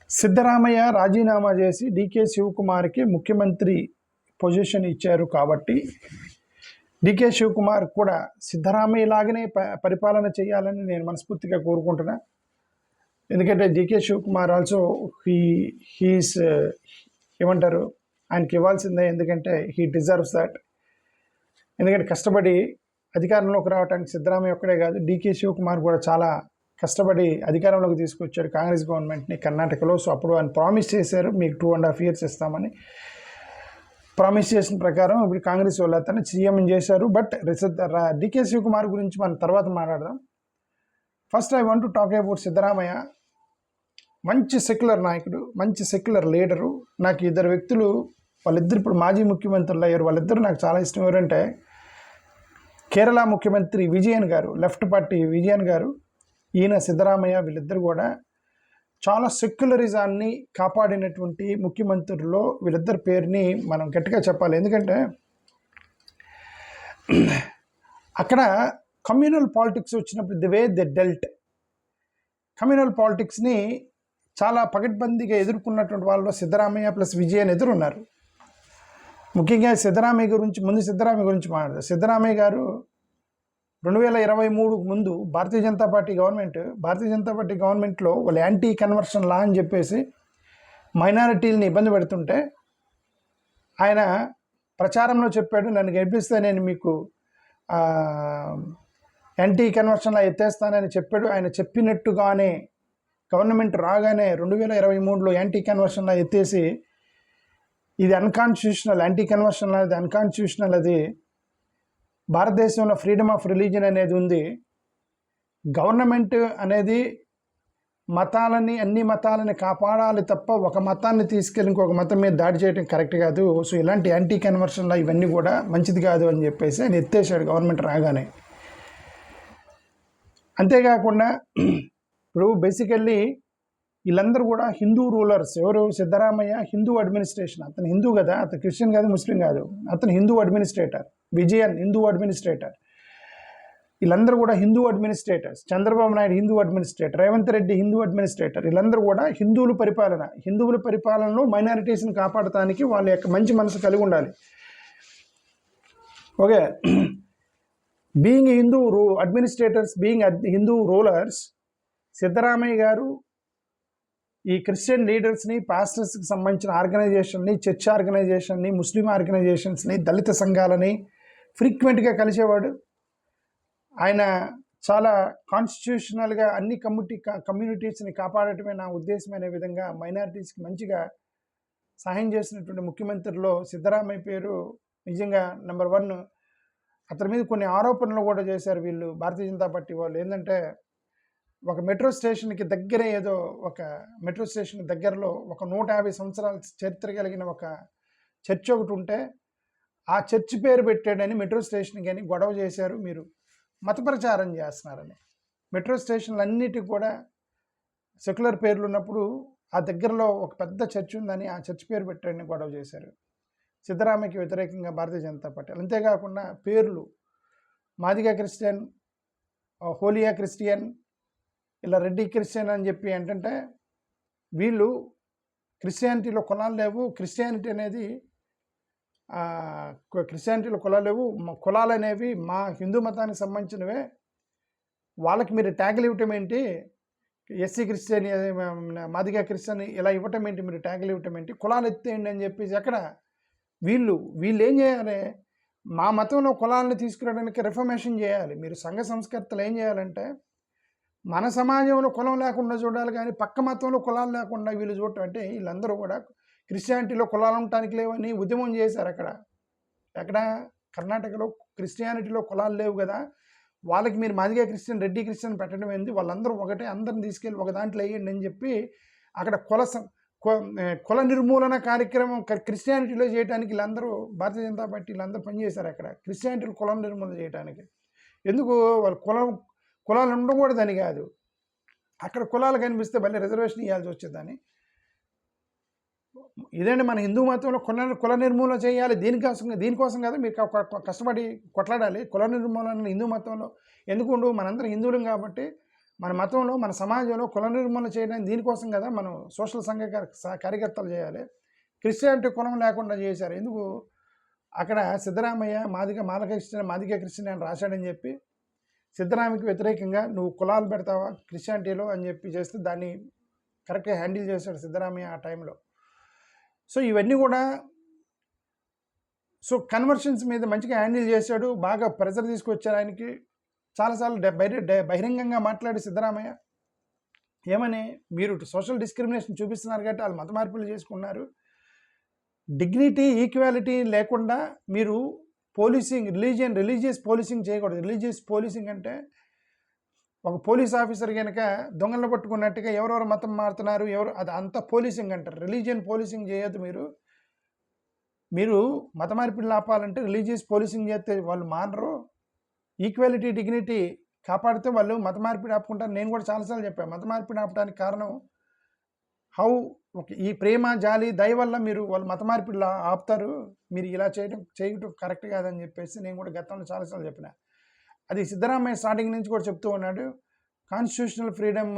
సిద్ధరామయ్య రాజీనామా చేసి డీకే శివకుమార్కి ముఖ్యమంత్రి పొజిషన్ ఇచ్చారు కాబట్టి డీకే శివకుమార్ కూడా సిద్ధరామయ్య లాగానే పరిపాలన చేయాలని నేను మనస్ఫూర్తిగా కోరుకుంటున్నా. ఎందుకంటే డీకే శివకుమార్ ఆల్సో హీస్ ఏమంటారు, ఆయనకి ఇవ్వాల్సిందే. ఎందుకంటే హీ డిజర్వ్స్ దట్. ఎందుకంటే కష్టపడి అధికారంలోకి రావడానికి సిద్ధరామయ్య ఒక్కడే కాదు, డీకే శివకుమార్ కూడా చాలా కష్టపడి అధికారంలోకి తీసుకొచ్చాడు కాంగ్రెస్ గవర్నమెంట్ని కర్ణాటకలో. సో అప్పుడు ఆయన ప్రామిస్ చేశారు, మీకు 2.5 years ఇస్తామని. ప్రామిస్ చేసిన ప్రకారం ఇప్పుడు కాంగ్రెస్ వాళ్ళు అతను సీఎం చేశారు. బట్ డీకే శివకుమార్ గురించి మనం తర్వాత మాట్లాడదాం. First I want to talk about Siddaramaiah. మంచి సెక్యులర్ నాయకుడు, మంచి సెక్యులర్ లీడరు. నాకు ఇద్దరు వ్యక్తులు, వాళ్ళిద్దరు ఇప్పుడు మాజీ ముఖ్యమంత్రులు అయ్యారు. వాళ్ళిద్దరు నాకు చాలా ఇష్టం. ఎవరంటే కేరళ ముఖ్యమంత్రి విజయన్ గారు, లెఫ్ట్ పార్టీ విజయన్ గారు, ఈయన సిద్ధరామయ్య. వీళ్ళిద్దరు కూడా చాలా సెక్యులరిజాన్ని కాపాడినటువంటి ముఖ్యమంత్రుల్లో వీళ్ళిద్దరి పేరుని మనం గట్టిగా చెప్పాలి. ఎందుకంటే అక్కడ కమ్యూనల్ పాలిటిక్స్ వచ్చినప్పుడు the way they dealt, communal పాలిటిక్స్ని చాలా పకడ్బందీగా ఎదుర్కొన్నటువంటి వాళ్ళు సిద్ధరామయ్య ప్లస్ విజయన్ ఎదురున్నారు. ముఖ్యంగా సిద్ధరామయ్య గురించి మాట్లాడదాం. సిద్ధరామయ్య గారు 2023 ముందు భారతీయ జనతా పార్టీ గవర్నమెంట్లో వాళ్ళు యాంటీ కన్వర్షన్ లా అని చెప్పేసి మైనారిటీలని ఇబ్బంది పెడుతుంటే ఆయన ప్రచారంలో చెప్పాడు, నన్ను గెలిపిస్తే నేను మీకు యాంటీ కన్వర్షన్ లా ఎత్తేస్తానని చెప్పాడు. ఆయన చెప్పినట్టుగానే గవర్నమెంట్ రాగానే 2023లో యాంటీ కన్వర్షన్ లా ఎత్తేసి, ఇది అన్కాన్స్టిట్యూషనల్, యాంటీ కన్వర్షన్ లా అది అన్కాన్స్టిట్యూషనల్, అది భారతదేశంలో ఫ్రీడమ్ ఆఫ్ రిలీజన్ అనేది ఉంది. గవర్నమెంట్ అనేది అన్ని మతాలని కాపాడాలి తప్ప ఒక మతాన్ని తీసుకెళ్ళి ఇంకొక మతం మీద దాడి చేయడం కరెక్ట్ కాదు. సో ఇలాంటి యాంటీ కన్వర్షన్లో ఇవన్నీ కూడా మంచిది కాదు అని చెప్పేసి ఆయన ఎత్తేసాడు గవర్నమెంట్ రాగానే. అంతేకాకుండా ఇప్పుడు బేసికల్లీ వీళ్ళందరూ కూడా హిందూ రూలర్స్. ఎవరు? సిద్ధరామయ్య హిందూ అడ్మినిస్ట్రేషన్. అతను హిందూ కదా, అతను క్రిస్టియన్ కాదు, ముస్లిం కాదు, అతను హిందూ అడ్మినిస్ట్రేటర్. విజయన్ హిందూ అడ్మినిస్ట్రేటర్. వీళ్ళందరూ కూడా Hindu administrators. Chandrababu Naidu Hindu administrator, Revanth Reddy Hindu administrator. వీళ్ళందరూ కూడా హిందువుల పరిపాలనలో మైనారిటీస్ని కాపాడటానికి వాళ్ళ యొక్క మంచి మనసు కలిగి ఉండాలి. Okay, being Hindu administrators, being Hindu rulers, Siddaramaiah గారు ఈ క్రిస్టియన్ లీడర్స్ని, పాస్టర్స్కి సంబంధించిన ఆర్గనైజేషన్ని, చర్చ్ ఆర్గనైజేషన్ని, ముస్లిం ఆర్గనైజేషన్స్ని, దళిత సంఘాలని ఫ్రీక్వెంట్గా కలిసేవాడు. ఆయన చాలా కాన్స్టిట్యూషనల్గా అన్ని కమ్యూనిటీస్ని కాపాడటమే నా ఉద్దేశం అనే విధంగా మైనారిటీస్కి మంచిగా సహాయం చేసినటువంటి ముఖ్యమంత్రిలో సిద్ధరామయ్య పేరు నిజంగా నెంబర్ 1. అతని మీద కొన్ని ఆరోపణలు కూడా చేశారు వీళ్ళు భారతీయ జనతా పార్టీ వాళ్ళు. ఏంటంటే ఒక మెట్రో స్టేషన్కి దగ్గరే, ఏదో ఒక మెట్రో స్టేషన్ దగ్గరలో ఒక 150 సంవత్సరాల చరిత్ర కలిగిన ఒక చర్చ్ ఒకటి ఉంటే ఆ చర్చ్ పేరు పెట్టాడని మెట్రో స్టేషన్ కానీ గొడవ చేశారు. మీరు మత ప్రచారం చేస్తున్నారని. మెట్రో స్టేషన్లు అన్నిటికి కూడా సెక్యులర్ పేర్లు ఉన్నప్పుడు ఆ దగ్గరలో ఒక పెద్ద చర్చ్ ఉందని ఆ చర్చ్ పేరు పెట్టాడని గొడవ చేశారు సిద్ధరామయ్యకి వ్యతిరేకంగా భారతీయ జనతా పార్టీ. అంతేకాకుండా పేర్లు మాదిగా క్రిస్టియన్, హోలియా క్రిస్టియన్, ఇలా రెడ్డి క్రిస్టియన్ అని చెప్పి ఏంటంటే వీళ్ళు క్రిస్టియానిటీలో కులాలు లేవు, క్రిస్టియానిటీలో కులాలు లేవు, కులాలు అనేవి మా హిందూ మతానికి సంబంధించినవే, వాళ్ళకి మీరు ట్యాగులు ఇవ్వటం ఏంటి, ఎస్సీ క్రిస్టియన్, మాదిగా క్రిస్టియన్ ఇలా ఇవ్వటం ఏంటి, మీరు ట్యాగులు ఇవ్వటం ఏంటి, కులాలు ఎత్తేయండి అని చెప్పేసి అక్కడ వీళ్ళు ఏం చేయాలి, మా మతంలో కులాలను తీసుకురావడానికి రిఫర్మేషన్ చేయాలి. మీరు సంఘ సంస్కర్తలు ఏం చేయాలంటే మన సమాజంలో కులం లేకుండా చూడాలి, కానీ పక్క మతంలో కులాలు లేకుండా వీళ్ళు చూడటం. అంటే వీళ్ళందరూ కూడా క్రిస్టియానిటీలో కులాలు ఉండటానికి లేవని ఉద్యమం చేశారు. ఎక్కడ కర్ణాటకలో క్రిస్టియానిటీలో కులాలు లేవు కదా, వాళ్ళకి మీరు మాదిగా క్రిస్టియన్, రెడ్డి క్రిస్టియన్ పెట్టడం ఏంది, వాళ్ళందరూ ఒకటే, అందరిని తీసుకెళ్ళి ఒక దాంట్లో వేయండి అని చెప్పి అక్కడ కుల నిర్మూలన కార్యక్రమం క్రిస్టియానిటీలో చేయడానికి వీళ్ళందరూ భారతీయ జనతా పార్టీ వీళ్ళందరూ పనిచేశారు అక్కడ క్రిస్టియానిటీలో కులం నిర్మూలన చేయడానికి. ఎందుకు? వాళ్ళు కులాలు ఉండకూడదని కాదు, అక్కడ కులాలు కనిపిస్తే మళ్ళీ రిజర్వేషన్ ఇవ్వాల్సి వచ్చేదని. ఇదండి మన హిందూ మతంలో కుల నిర్మూలన చేయాలి. దీనికోసం కదా మీరు కష్టపడి కొట్లాడాలి. కుల నిర్మూలన హిందూ మతంలో ఎందుకు ఉండవు? మనందరం హిందువులం కాబట్టి మన మతంలో మన సమాజంలో కుల నిర్మూలన చేయడానికి దీనికోసం కదా మనం సోషల్ సంఘ కార్యకర్తలు చేయాలి. క్రిస్టియానిటీ కులం లేకుండా చేశారు. ఎందుకు అక్కడ సిద్ధరామయ్య మాదిగ క్రిస్టియన్ అని రాశాడని చెప్పి సిద్ధరామయ్యకి వ్యతిరేకంగా నువ్వు కులాలు పెడతావా క్రిస్టియానిటీలో అని చెప్పి చేస్తే దాన్ని కరెక్ట్గా హ్యాండిల్ చేశాడు సిద్ధరామయ్య ఆ టైంలో. సో ఇవన్నీ కూడా కన్వర్షన్స్ మీద మంచిగా హ్యాండిల్ చేశాడు. బాగా ప్రెజర్ తీసుకొచ్చారు ఆయనకి. చాలాసార్లు బహిరంగంగా మాట్లాడి సిద్ధరామయ్య ఏమని, మీరు సోషల్ డిస్క్రిమినేషన్ చూపిస్తున్నారు కాబట్టి వాళ్ళు మత మార్పులు చేసుకున్నారు, డిగ్నిటీ ఈక్వాలిటీ లేకుండా మీరు పోలీసింగ్ రిలీజియస్ పోలీసింగ్ చేయకూడదు. రిలీజియస్ పోలీసింగ్ అంటే ఒక పోలీస్ ఆఫీసర్ కనుక దొంగలను పట్టుకున్నట్టుగా ఎవరెవరు మతం మారుతున్నారు అది అంతా పోలీసింగ్ అంటారు. రిలీజియన్ పోలీసింగ్ చేయొద్దు. మీరు మత మార్పిడిని ఆపాలంటే రిలీజియస్ పోలీసింగ్ చేస్తే వాళ్ళు మానరు. ఈక్వాలిటీ డిగ్నిటీ కాపాడితే వాళ్ళు మత మార్పిడి ఆపుకుంటారు. నేను కూడా చాలాసార్లు చెప్పాను, మత మార్పిడి ఆపడానికి కారణం ఈ ప్రేమ జాలి దయ వల్ల మీరు వాళ్ళు మత మార్పిడి ఆపుతారు, మీరు ఇలా చేయడం కరెక్ట్ కాదని చెప్పేసి నేను కూడా గతంలో చాలాసార్లు చెప్పిన. అది సిద్ధరామయ్య స్టార్టింగ్ నుంచి కూడా చెప్తూ ఉన్నాడు. కాన్స్టిట్యూషనల్ ఫ్రీడమ్,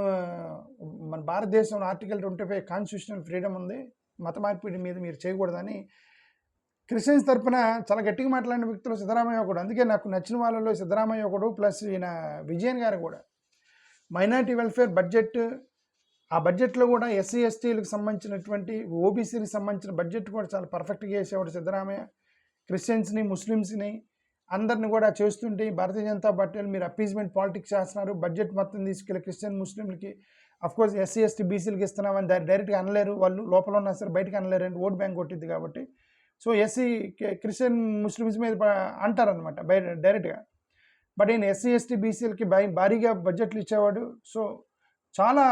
మన భారతదేశంలో ఆర్టికల్ 25 కాన్స్టిట్యూషనల్ ఫ్రీడమ్ ఉంది, మత మార్పిడి మీద మీరు చేయకూడదని క్రిస్టియన్స్ తరఫున చాలా గట్టిగా మాట్లాడిన వ్యక్తులు సిద్ధరామయ్య ఒకడు. అందుకే నాకు నచ్చిన వాళ్ళలో సిద్ధరామయ్య ఒకడు, ప్లస్ ఈయన విజయన్ గారు కూడా. మైనారిటీ వెల్ఫేర్ బడ్జెట్, ఆ బడ్జెట్లో కూడా ఎస్సీ ఎస్టీలకు సంబంధించినటువంటి ఓబీసీలకు సంబంధించిన బడ్జెట్ కూడా చాలా పర్ఫెక్ట్గా చేసేవాడు సిద్ధరామయ్య. క్రిస్టియన్స్ని ముస్లిమ్స్ని అందరిని కూడా చేస్తుంటే భారతీయ జనతా పార్టీలు మీరు అపీజ్మెంట్ పాలిటిక్స్ చేస్తున్నారు, బడ్జెట్ మొత్తం తీసుకెళ్ళి క్రిస్టియన్ ముస్లింలకి అఫ్కోర్స్ ఎస్సీ ఎస్టీ బీసీలకి ఇస్తున్నామని డైరెక్ట్గా అనలేరు, వాళ్ళు లోపల ఉన్నా సరే బయటకు అనలేరు అంటే ఓట్ బ్యాంక్ కొట్టింది కాబట్టి. సో ఎస్సీ క్రిస్టియన్ ముస్లిమ్స్ మీద అంటారనమాట డైరెక్ట్గా. బట్ ఈయన ఎస్సీ ఎస్టీ బీసీలకి భారీగా బడ్జెట్లు ఇచ్చేవాడు. సో చాలా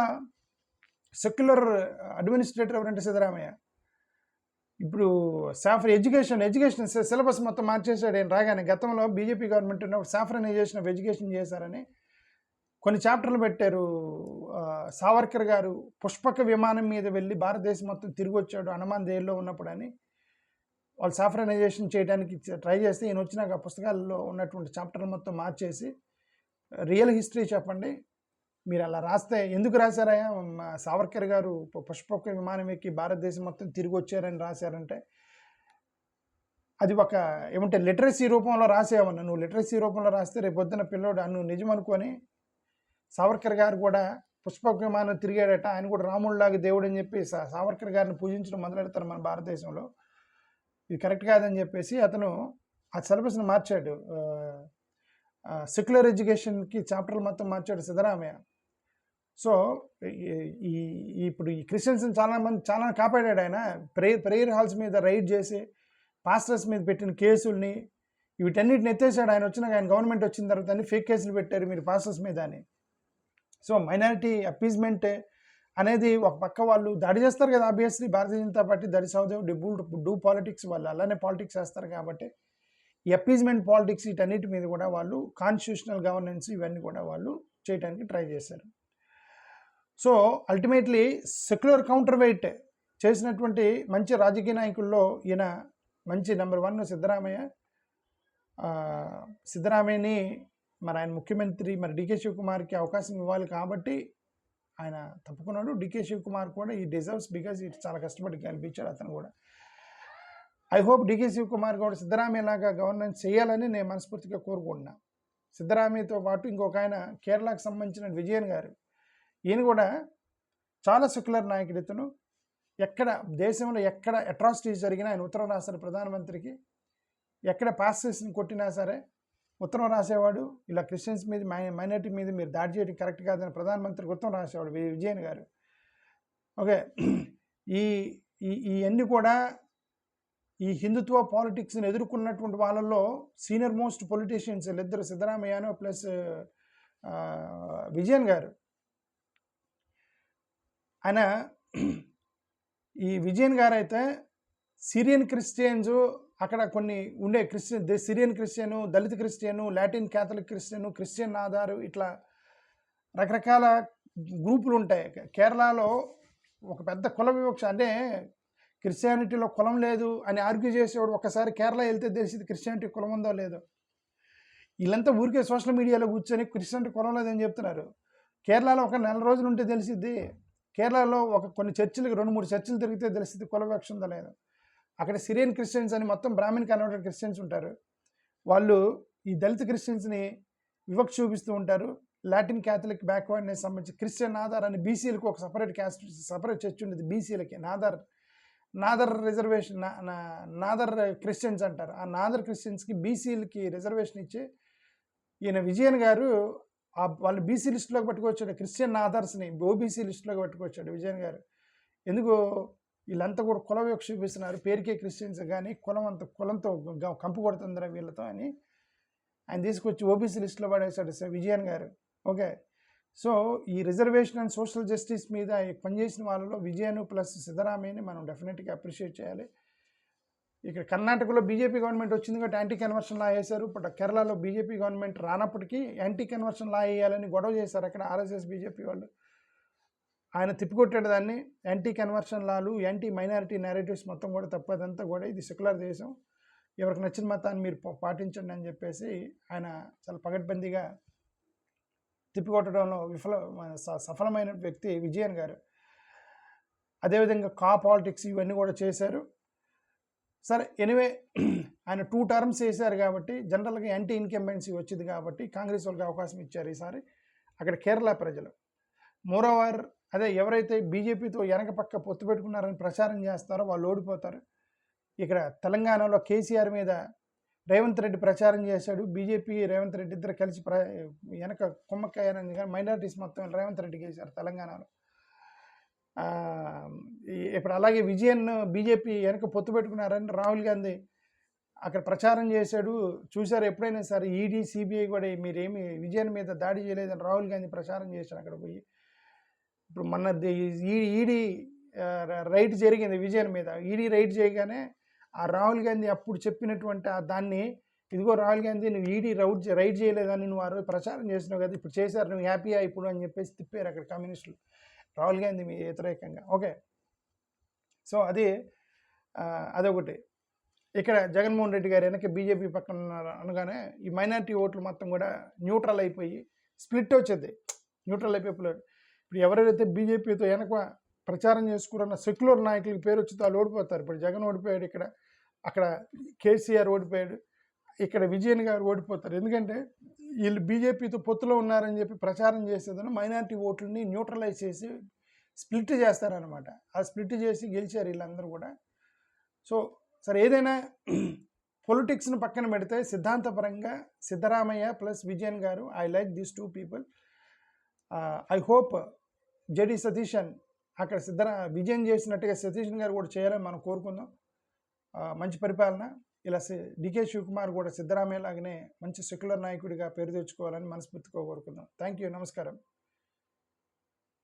సెక్యులర్ అడ్మినిస్ట్రేటర్ ఎవరంటే సిద్ధరామయ్య. ఇప్పుడు ఎడ్యుకేషన్ సిలబస్ మొత్తం మార్చేశాడు ఆయన రాగానే. గతంలో బీజేపీ గవర్నమెంట్ ఉన్నప్పుడు సాఫ్రనైజేషన్ ఆఫ్ ఎడ్యుకేషన్ చేశారని కొన్ని చాప్టర్లు పెట్టారు. సావర్కర్ గారు పుష్పక విమానం మీద వెళ్ళి భారతదేశం మొత్తం తిరిగి వచ్చాడు హనుమాన్ జైల్లో ఉన్నప్పుడు అని వాళ్ళు సాఫ్రనైజేషన్ చేయడానికి ట్రై చేస్తే ఈయన వచ్చినాక పుస్తకాల్లో ఉన్నటువంటి చాప్టర్లు మొత్తం మార్చేసి రియల్ హిస్టరీ చెప్పండి, మీరు అలా రాస్తే ఎందుకు రాశారయ్యా సావర్కర్ గారు పుష్పక విమానం ఎక్కి భారతదేశం మొత్తం తిరిగి వచ్చారని రాశారంటే అది ఒక ఏమంటే లిటరసీ రూపంలో రాసేవన్నా. నువ్వు లిటరసీ రూపంలో రాస్తే రేపు పొద్దున పిల్లోడు నువ్వు నిజం అనుకొని సావర్కర్ గారు కూడా పుష్పక విమానం తిరిగాడట, ఆయన కూడా రాముడిలాగా దేవుడు అని చెప్పి సావర్కర్ గారిని పూజించడం మొదలెడతారు మన భారతదేశంలో. ఇది కరెక్ట్ కాదని చెప్పేసి అతను ఆ సిలబస్ని మార్చాడు. సెక్యులర్ ఎడ్యుకేషన్కి చాప్టర్లు మొత్తం మార్చాడు సిద్ధరామయ్య. సో ఇప్పుడు ఈ క్రిస్టియన్స్ని చాలా కాపాడాడు ఆయన. ప్రేయర్ హాల్స్ మీద రైడ్ చేసి పాస్టర్స్ మీద పెట్టిన కేసుల్ని వీటన్నిటిని ఎత్తేసాడు ఆయన వచ్చినాక. ఆయన గవర్నమెంట్ వచ్చిన తర్వాత అన్ని ఫేక్ కేసులు పెట్టారు మీరు పాస్టర్స్ మీద అని. సో మైనారిటీ అపీజ్మెంట్ అనేది ఒక పక్క వాళ్ళు దాడి చేస్తారు కదా, obviously Bharatiya Janata party that is how they do politics, వాళ్ళు అలానే పాలిటిక్స్ చేస్తారు కాబట్టి ఈ అపీజ్మెంట్ పాలిటిక్స్ వీటన్నిటి మీద కూడా వాళ్ళు కాన్స్టిట్యూషనల్ గవర్నెన్స్ ఇవన్నీ కూడా వాళ్ళు చేయడానికి ట్రై చేశారు. So ultimately secular counter weight చేసినటువంటి మంచి రాజకీయ నాయకుల్లో ఈయన మంచి నెంబర్ 1 సిద్ధరామయ్య. సిద్ధరామయ్యని మరి ఆయన ముఖ్యమంత్రి మరి డికే శివకుమార్కి అవకాశం ఇవ్వాలి కాబట్టి ఆయన తప్పుకున్నాడు. డికే శివకుమార్ కూడా ఈ డిజర్వ్స్ బికాజ్ ఇటు చాలా కష్టపడి గెలిపించాడు అతను కూడా. ఐ హోప్ డికే శివకుమార్ కూడా సిద్ధరామయ్య లాగా గవర్నెన్స్ చేయాలని నేను మనస్ఫూర్తిగా కోరుకుంటున్నా. సిద్ధరామయ్యతో పాటు ఇంకొక ఆయన కేరళకు సంబంధించిన విజయన్ గారు, ఈయన కూడా చాలా సెక్యులర్ నాయకుడు. ఇతను ఎక్కడ దేశంలో ఎక్కడ అట్రాసిటీస్ జరిగినా ఆయన ఉత్తరం రాశారు ప్రధానమంత్రికి. ఎక్కడ పాస్టర్స్ని కొట్టినా సరే ఉత్తరం రాసేవాడు, ఇలా క్రిస్టియన్స్ మీద మైనారిటీ మీద మీరు దాడి చేయడం కరెక్ట్ కాదని ప్రధానమంత్రికి ఉత్తరం రాసేవాడు విజయన్ గారు. ఓకే, ఇవన్నీ కూడా ఈ హిందుత్వ పాలిటిక్స్ని ఎదుర్కొన్నటువంటి వాళ్ళల్లో సీనియర్ మోస్ట్ పొలిటీషియన్స్ ఇద్దరు, సిద్ధరామయ్యను ప్లస్ విజయన్ గారు. ఆయన ఈ విజయన్ గారు అయితే సిరియన్ క్రిస్టియన్స్ అక్కడ కొన్ని ఉండే Syrian Christian, Dalit Christian, Latin Catholic Christian, Christian ఆధారు, ఇట్లా రకరకాల గ్రూపులు ఉంటాయి. కేరళలో ఒక పెద్ద కుల వివక్ష, అంటే క్రిస్టియానిటీలో కులం లేదు అని ఆర్గ్యూ చేసేవాడు ఒక్కసారి కేరళ వెళ్తే తెలిసింది క్రిస్టియానిటీ కులం ఉందో లేదో. వీళ్ళంతా ఊరికే సోషల్ మీడియాలో కూర్చొని క్రిస్టియానిటీ కులం లేదని చెప్తున్నారు. కేరళలో ఒక నెల రోజులు ఉంటే తెలిసిద్ది. కేరళలో కొన్ని చర్చిలకి 2-3 చర్చిలు తిరిగితే తెలిసిద్ది కుల వివక్ష ఉందో లేదో. అక్కడ సిరియన్ క్రిస్టియన్స్ అని మొత్తం బ్రాహ్మణ్ కన్వర్టెడ్ క్రిస్టియన్స్ ఉంటారు. వాళ్ళు ఈ దళిత క్రిస్టియన్స్ని వివక్ష చూపిస్తూ ఉంటారు. లాటిన్ క్యాథలిక్ బ్యాక్వర్డ్నెస్ సంబంధించి క్రిస్టియన్ నాదార్ అని బీసీలకు ఒక సపరేట్ చర్చ్ ఉండేది. బీసీలకి నాదర్ రిజర్వేషన్, నాదర్ క్రిస్టియన్స్ అంటారు. ఆ నాదర్ క్రిస్టియన్స్కి బీసీలకి రిజర్వేషన్ ఇచ్చి ఈయన విజయన్ గారు వాళ్ళు బీసీ లిస్టులోకి పట్టుకొచ్చాడు. క్రిస్టియన్ నాదర్స్ని ఓబీసీ లిస్టులోకి పట్టుకొచ్చాడు విజయన్ గారు. ఎందుకు వీళ్ళంతా కూడా కుల వివక్ష చూపిస్తున్నారు, పేరుకే క్రిస్టియన్స్ కానీ కులంతో కంపు కొడుతుందిరా వీళ్ళతో అని ఆయన తీసుకొచ్చి ఓబీసీ లిస్టులో పడేశాడు విజయన్ గారు. ఓకే, సో ఈ రిజర్వేషన్ అండ్ సోషల్ జస్టిస్ మీద పనిచేసిన వాళ్ళలో విజయన్ ప్లస్ సిద్ధరామయ్యని మనం డెఫినెట్గా అప్రిషియేట్ చేయాలి. ఇక్కడ కర్ణాటకలో బీజేపీ గవర్నమెంట్ వచ్చింది కాబట్టి యాంటీ కన్వర్షన్ లా వేశారు. ఇప్పుడు కేరళలో బీజేపీ గవర్నమెంట్ రానప్పటికీ యాంటీ కన్వర్షన్ లా వేయాలని గొడవ చేశారు అక్కడ ఆర్ఎస్ఎస్ బీజేపీ వాళ్ళు. ఆయన తిప్పికొట్టాడు దాన్ని. Anti conversion Lalu, anti minority narratives మొత్తం కూడా తప్పదంతా కూడా ఇది సెక్యులర్ దేశం, ఎవరికి నచ్చిన మతాన్ని మీరు పాటించండి అని చెప్పేసి ఆయన చాలా పగడ్బందీగా తిప్పికొట్టడంలో సఫలమైన వ్యక్తి విజయన్ గారు. అదేవిధంగా పాలిటిక్స్ ఇవన్నీ కూడా చేశారు. సరే, ఎనివే ఆయన 2 టర్మ్స్ వేశారు కాబట్టి జనరల్గా యాంటీ ఇన్కంబెన్సీ వచ్చింది కాబట్టి కాంగ్రెస్ వాళ్ళకి అవకాశం ఇచ్చారు ఈసారి అక్కడ కేరళ ప్రజలు. మోరోవర్ అదే ఎవరైతే బీజేపీతో వెనక పక్క పొత్తు పెట్టుకున్నారని ప్రచారం చేస్తారో వాళ్ళు ఓడిపోతారు. ఇక్కడ తెలంగాణలో కేసీఆర్ మీద రేవంత్ రెడ్డి ప్రచారం చేశాడు. బీజేపీ రేవంత్ రెడ్డి ఇద్దరు కలిసి వెనక కుమ్మక్కయ్యారని కానీ మైనారిటీస్ మొత్తం రేవంత్ రెడ్డికి వేశారు తెలంగాణలో. ఇప్పుడు అలాగే విజయన్ బీజేపీ వెనక పొత్తు పెట్టుకున్నారని రాహుల్ గాంధీ అక్కడ ప్రచారం చేశాడు. చూశారు ఎప్పుడైనా సరే ఈడీ సిబిఐ కూడా మీరేమి విజయన్ మీద దాడి చేయలేదని రాహుల్ గాంధీ ప్రచారం చేశారు అక్కడ పోయి. ఇప్పుడు మొన్న ఈడీ రైడ్ జరిగింది విజయన్ మీద. ఈడీ రైడ్ చేయగానే ఆ రాహుల్ గాంధీ అప్పుడు చెప్పినటువంటి దాన్ని, ఇదిగో రాహుల్ గాంధీ నువ్వు ఈడీ రైడ్ చేయలేదని నువ్వు ఆ రోజు ప్రచారం చేసినావు కదా, ఇప్పుడు చేశారు, నువ్వు హ్యాపీయా ఇప్పుడు అని చెప్పేసి తిప్పారు అక్కడ కమ్యూనిస్టులు రాహుల్ గాంధీ మీ వ్యతిరేకంగా. ఓకే, సో అదొకటి. ఇక్కడ జగన్మోహన్ రెడ్డి గారు వెనక బీజేపీ పక్కన అనగానే ఈ మైనారిటీ ఓట్లు మొత్తం కూడా న్యూట్రల్ అయిపోయి స్ప్లిట్ వచ్చేది. న్యూట్రల్ అయిపోయి ఇప్పుడు ఎవరైతే బీజేపీతో వెనక ప్రచారం చేసుకున్న సెక్యులర్ నాయకులకి పేరు వచ్చి వాళ్ళు ఓడిపోతారు. ఇప్పుడు జగన్ ఓడిపోయాడు, అక్కడ కేసీఆర్ ఓడిపోయాడు, ఇక్కడ విజయన్ గారు ఓడిపోతారు. ఎందుకంటే వీళ్ళు బీజేపీతో పొత్తులో ఉన్నారని చెప్పి ప్రచారం చేసేదని మైనారిటీ ఓట్లని న్యూట్రలైజ్ చేసి స్ప్లిట్ చేస్తారనమాట. ఆ స్ప్లిట్ చేసి గెలిచారు వీళ్ళందరూ కూడా. సో సరే, ఏదైనా పొలిటిక్స్ను పక్కన పెడితే సిద్ధాంతపరంగా సిద్ధరామయ్య ప్లస్ విజయన్ గారు, I like these 2 people. I hope JD Satheesan అక్కడ విజయం చేసినట్టుగా సతీశన్ గారు కూడా చేయాలని మనం కోరుకుందాం. మంచి పరిపాలన. ఇలా డికే శివకుమార్ కూడా సిద్ధరామయ్య లాగానే మంచి సెక్యులర్ నాయకుడిగా పేరు తెచ్చుకోవాలని మనస్ఫూర్తిగా కోరుకుందాం. థ్యాంక్ యూ, నమస్కారం.